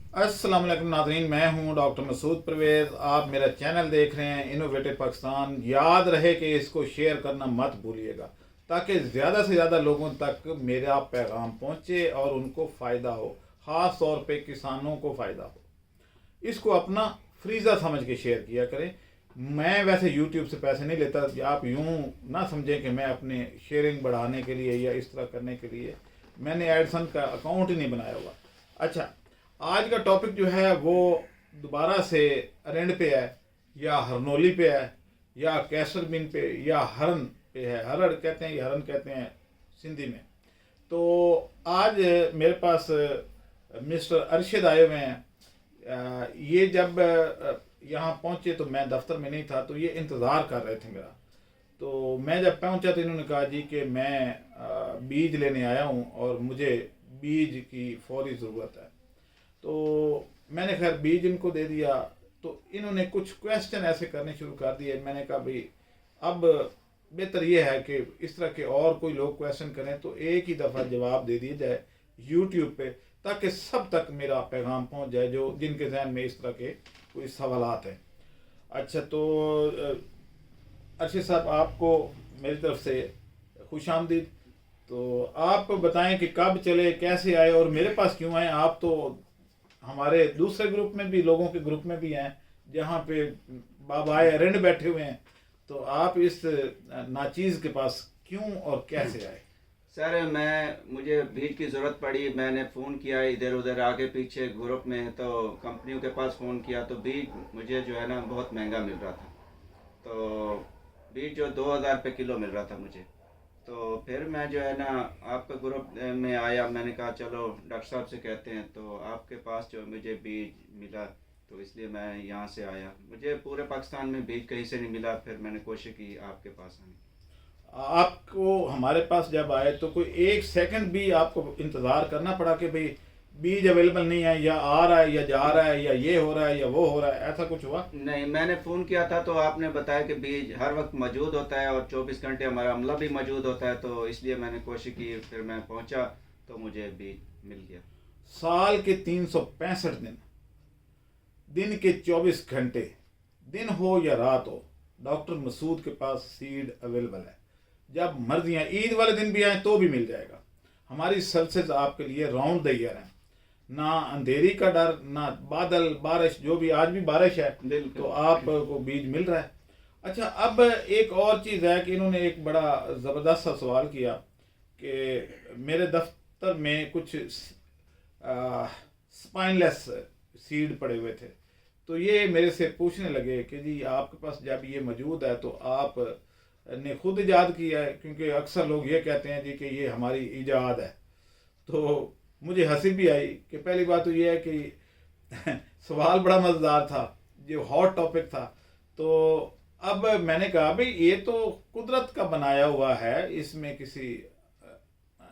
अस्सलाम वालेकुम नाज़रीन, मैं हूं डॉक्टर मसूद परवेज़। आप मेरा चैनल देख रहे हैं इनोवेटिव पाकिस्तान। याद रहे कि इसको शेयर करना मत भूलिएगा ताकि ज़्यादा से ज़्यादा लोगों तक मेरा पैगाम पहुंचे और उनको फ़ायदा हो, ख़ास तौर पे किसानों को फ़ायदा हो। इसको अपना फ्रीज़ा समझ के शेयर किया करें। मैं वैसे यूट्यूब से पैसे नहीं लेता, आप यूं ना समझें कि मैं अपने शेयरिंग बढ़ाने के लिए या इस तरह करने के लिए मैंने एडसन का अकाउंट ही नहीं बनाया हुआ। अच्छा, आज का टॉपिक जो है वो दोबारा से अरेंड पे है या हरनोली पे है या कैसर बिन पे या हरन पे है। हरड़ कहते हैं या हरन कहते हैं सिंधी में। तो आज मेरे पास मिस्टर अरशद आए हुए हैं। ये जब यहाँ पहुँचे तो मैं दफ्तर में नहीं था, तो ये इंतज़ार कर रहे थे मेरा। तो मैं जब पहुँचा तो इन्होंने कहा जी कि मैं बीज लेने आया हूँ और मुझे बीज की फौरी ज़रूरत है। तो मैंने खैर बीज इनको दे दिया। तो इन्होंने कुछ क्वेश्चन ऐसे करने शुरू कर दिए। मैंने कहा भाई अब बेहतर ये है कि इस तरह के और कोई लोग क्वेश्चन करें तो एक ही दफ़ा जवाब दे दिया जाए यूट्यूब पे, ताकि सब तक मेरा पैगाम पहुंच जाए जो जिनके जहन में इस तरह के कोई सवालात हैं। अच्छा, तो अर्शद साहब, आपको मेरी तरफ से खुश आमदीद। तो आप बताएं कि कब चले, कैसे आए और मेरे पास क्यों आए। आप तो हमारे दूसरे ग्रुप में भी, लोगों के ग्रुप में भी हैं जहाँ पे बाबाए अरेंड बैठे हुए हैं। तो आप इस नाचीज़ के पास क्यों और कैसे आए? सर, मुझे बीज की ज़रूरत पड़ी। मैंने फ़ोन किया इधर उधर आगे पीछे ग्रुप में, तो कंपनियों के पास फ़ोन किया तो बीज मुझे जो है ना बहुत महंगा मिल रहा था। तो बीज जो 2000 रुपये किलो मिल रहा था मुझे। तो फिर मैं जो है ना आपका ग्रुप में आया। मैंने कहा चलो डॉक्टर साहब से कहते हैं, तो आपके पास जो मुझे बीज मिला तो इसलिए मैं यहाँ से आया। मुझे पूरे पाकिस्तान में बीज कहीं से नहीं मिला, फिर मैंने कोशिश की आपके पास आने। आपको हमारे पास जब आए तो कोई एक सेकंड भी आपको इंतज़ार करना पड़ा कि भाई बीज अवेलेबल नहीं है, या आ रहा है या जा रहा है, या ये हो रहा है या वो हो रहा है, ऐसा कुछ हुआ? नहीं, मैंने फ़ोन किया था तो आपने बताया कि बीज हर वक्त मौजूद होता है और 24 घंटे हमारा अमला भी मौजूद होता है, तो इसलिए मैंने कोशिश की। फिर मैं पहुंचा तो मुझे बीज मिल गया। साल के 365 दिन, दिन के 24 घंटे, दिन हो या रात हो, डॉक्टर मसूद के पास सीड अवेलेबल है। जब मर्जी आए, ईद वाले दिन भी आए तो भी मिल जाएगा। हमारी सर्विसेज आपके लिए राउंड द ईयर है। ना अंधेरी का डर, ना बादल बारिश, जो भी आज भी बारिश है बिल्कुल। तो आपको बीज मिल रहा है। अच्छा, अब एक और चीज़ है कि इन्होंने एक बड़ा ज़बरदस्त सा सवाल किया कि मेरे दफ्तर में कुछ स्पाइनलेस सीड पड़े हुए थे। तो ये मेरे से पूछने लगे कि जी आपके पास जब ये मौजूद है तो आप ने खुद ईजाद किया है, क्योंकि अक्सर लोग ये कहते हैं जी कि ये हमारी ईजाद है। तो मुझे हंसी भी आई कि पहली बात तो ये है कि सवाल बड़ा मज़ेदार था, जो हॉट टॉपिक था। तो अब मैंने कहा भाई ये तो कुदरत का बनाया हुआ है, इसमें किसी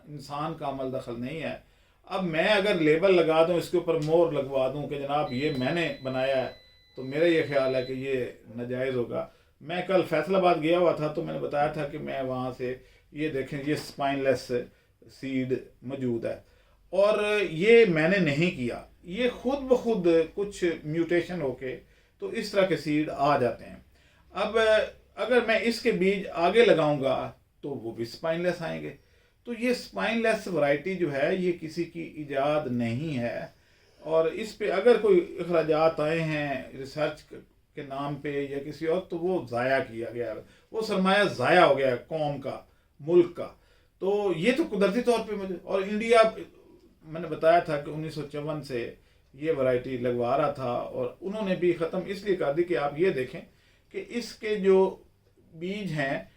इंसान का अमल दखल नहीं है। अब मैं अगर लेबल लगा दूं, इसके ऊपर मोहर लगवा दूं कि जनाब ये मैंने बनाया है, तो मेरा ये ख्याल है कि ये नाजायज़ होगा। मैं कल फैसलाबाद गया हुआ था तो मैंने बताया था कि मैं वहाँ से, ये देखें ये स्पाइनलेस सीड मौजूद है, और ये मैंने नहीं किया। ये खुद ब खुद कुछ म्यूटेशन होके तो इस तरह के सीड आ जाते हैं। अब अगर मैं इसके बीज आगे लगाऊंगा तो वो भी स्पाइनलेस आएंगे। तो ये स्पाइनलेस वैरायटी जो है ये किसी की इजाद नहीं है, और इस पे अगर कोई अखराजात आए हैं रिसर्च के नाम पे या किसी और, तो वो ज़ाया किया गया है, वो सरमाया ज़ाया हो गया है कौम का, मुल्क का। तो ये तो कुदरती तौर पे मुझे, और इंडिया, मैंने बताया था कि 1954 से ये वैरायटी लगवा रहा था, और उन्होंने भी ख़त्म इसलिए कर दी कि आप ये देखें कि इसके जो बीज हैं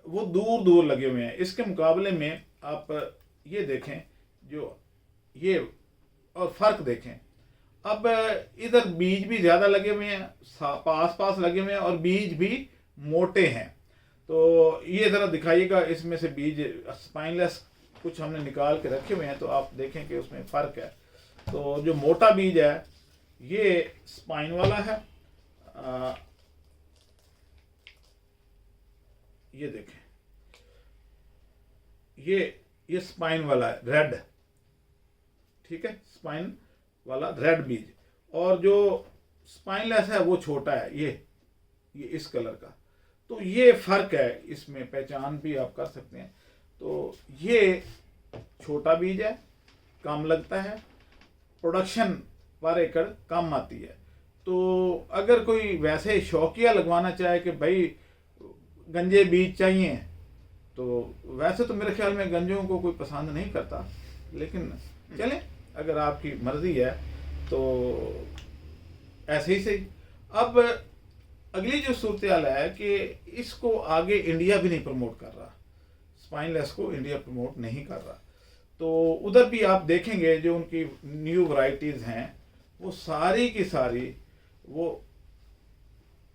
वो दूर दूर लगे हुए हैं। इसके मुकाबले में आप ये देखें, जो ये, और फ़र्क देखें। अब इधर बीज भी ज़्यादा लगे हुए हैं, पास पास लगे हुए हैं, और बीज भी मोटे हैं। तो ये ज़रा दिखाइएगा, इसमें से बीज स्पाइनलेस कुछ हमने निकाल के रखे हुए हैं, तो आप देखें कि उसमें फ़र्क है। तो जो मोटा बीज है ये स्पाइन वाला है। ये देखें, ये स्पाइन वाला है, रेड। ठीक है, स्पाइन वाला रेड बीज, और जो स्पाइनलेस है वो छोटा है, ये इस कलर का। तो ये फ़र्क है, इसमें पहचान भी आप कर सकते हैं। तो ये छोटा बीज है, कम लगता है, प्रोडक्शन पर एकड़ कम आती है। तो अगर कोई वैसे शौकिया लगवाना चाहे कि भाई गंजे बीज चाहिए, तो वैसे तो मेरे ख्याल में गंजों को कोई पसंद नहीं करता, लेकिन चलें, अगर आपकी मर्जी है तो ऐसे ही सही। अब अगली जो सूरत हाल है कि इसको आगे इंडिया भी नहीं प्रमोट कर रहा, स्पाइनलेस को इंडिया प्रमोट नहीं कर रहा। तो उधर भी आप देखेंगे जो उनकी न्यू वैरायटीज़ हैं वो सारी की सारी वो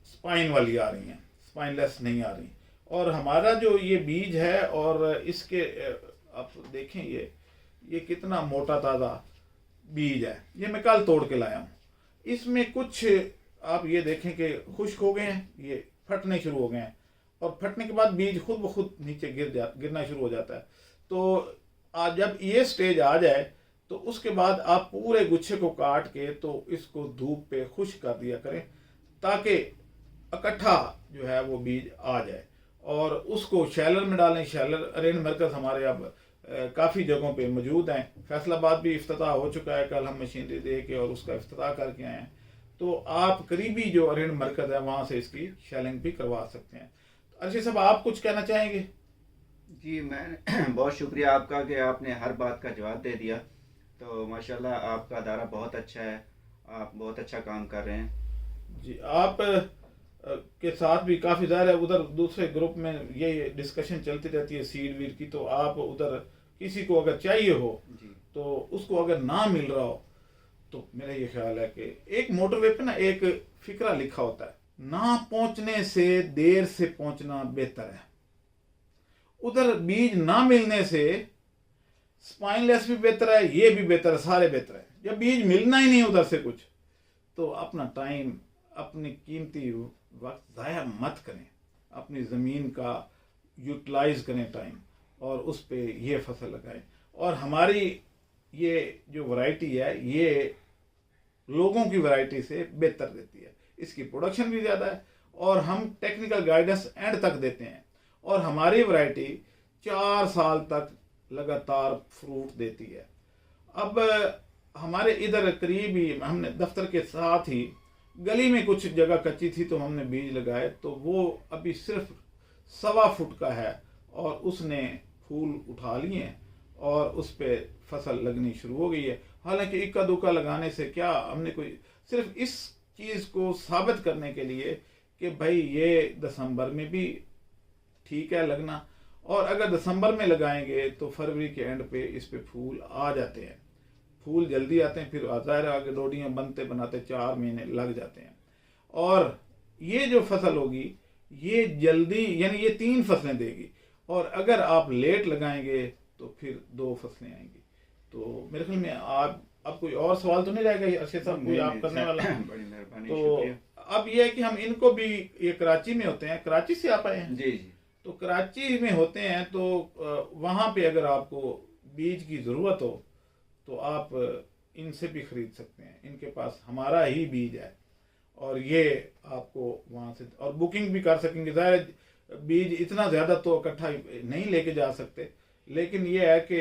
स्पाइन वाली आ रही हैं, स्पाइनलेस नहीं आ रही। और हमारा जो ये बीज है, और इसके आप देखें ये कितना मोटा ताज़ा बीज है, ये मैं कल तोड़ के लाया हूँ। इसमें कुछ आप ये देखें कि खुश्क हो गए हैं, ये फटने शुरू हो गए हैं, और फटने के बाद बीज खुद ब खुद नीचे गिरना शुरू हो जाता है। तो आज जब ये स्टेज आ जाए तो उसके बाद आप पूरे गुच्छे को काट के तो इसको धूप पे खुश्क कर दिया करें, ताकि इकट्ठा जो है वो बीज आ जाए, और उसको शैलर में डालें। शैलर अरेंज मरकज़ हमारे अब काफ़ी जगहों पे मौजूद हैं। फैसलाबाद भी इफ्तिताह हो चुका है, कल हम मशीनरी दे के और उसका इफ्तिताह करके आए हैं। तो आप करीबी जो अरेंज मरकज़ है वहाँ से इसकी शैलिंग भी करवा सकते हैं। तो अर्शी साहब, आप कुछ कहना चाहेंगे? जी, मैं बहुत शुक्रिया आपका कि आपने हर बात का जवाब दे दिया। तो माशाल्लाह आपका अदारा बहुत अच्छा है, आप बहुत अच्छा काम कर रहे हैं। जी, आप के साथ भी काफ़ी ज़्यादा उधर दूसरे ग्रुप में ये डिस्कशन चलती रहती है सीड वीड की। तो आप उधर किसी को अगर चाहिए हो जी, तो उसको अगर ना मिल रहा हो, तो मेरा ये ख्याल है कि एक मोटरवे पे ना एक फिक्रा लिखा होता है, ना पहुंचने से देर से पहुंचना बेहतर है। उधर बीज ना मिलने से स्पाइनलेस भी बेहतर है, ये भी बेहतर है, सारे बेहतर है। जब बीज मिलना ही नहीं उधर से कुछ, तो अपना टाइम, अपनी कीमती वक्त ज़ाया मत करें, अपनी ज़मीन का यूटिलाइज करें टाइम, और उस पे ये फसल लगाएं। और हमारी ये जो वैरायटी है ये लोगों की वैरायटी से बेहतर देती है, इसकी प्रोडक्शन भी ज़्यादा है, और हम टेक्निकल गाइडेंस एंड तक देते हैं। और हमारी वैरायटी 4 साल तक लगातार फ्रूट देती है। अब हमारे इधर करीब ही हमने दफ्तर के साथ ही गली में कुछ जगह कच्ची थी, तो हमने बीज लगाए, तो वो अभी सिर्फ 1.25 फुट का है, और उसने फूल उठा लिए हैं और उस पे फसल लगनी शुरू हो गई है। हालांकि इक्का दुक्का लगाने से क्या, हमने कोई सिर्फ इस चीज़ को साबित करने के लिए कि भाई ये दिसंबर में भी ठीक है लगना, और अगर दिसंबर में लगाएंगे तो फरवरी के एंड पे इस पे फूल आ जाते हैं, फूल जल्दी आते हैं, फिर ज़ाहिर आगे डोडियाँ बनते बनाते 4 महीने लग जाते हैं। और ये जो फसल होगी ये जल्दी, यानी ये 3 फसलें देगी, और अगर आप लेट लगाएंगे तो फिर 2 फसलें आएंगी। तो मेरे ख्याल में आप, अब कोई और सवाल तो नहीं रहेगा अर्शद साहब, कोई आप करने वाला? बड़ी मेहरबानी, तो शुक्रिया। अब ये है कि हम इनको भी, ये कराची में होते हैं, कराची से आप आए हैं? जी जी, तो कराची में होते हैं, तो वहाँ पे अगर आपको बीज की ज़रूरत हो तो आप इनसे भी ख़रीद सकते हैं। इनके पास हमारा ही बीज है, और ये आपको वहाँ से, और बुकिंग भी कर सकेंगे। ज़ाहिर बीज इतना ज़्यादा तो इकट्ठा नहीं लेके जा सकते, लेकिन ये है कि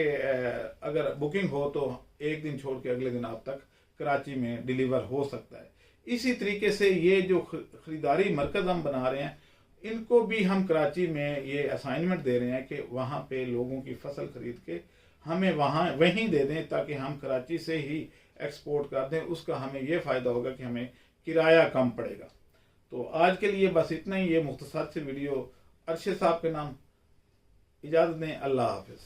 अगर बुकिंग हो तो एक दिन छोड़ के अगले दिन आप तक कराची में डिलीवर हो सकता है। इसी तरीके से ये जो ख़रीदारी मरकज़ हम बना रहे हैं, इनको भी हम कराची में ये असाइनमेंट दे रहे हैं कि वहाँ पे लोगों की फसल खरीद के हमें वहीं दे दें, ताकि हम कराची से ही एक्सपोर्ट कर दें। उसका हमें ये फ़ायदा होगा कि हमें किराया कम पड़ेगा। तो आज के लिए बस इतना ही, ये मुख्तसर से वीडियो। अरशद साहब के नाम इजाज़त दें, अल्लाह हाफिज़।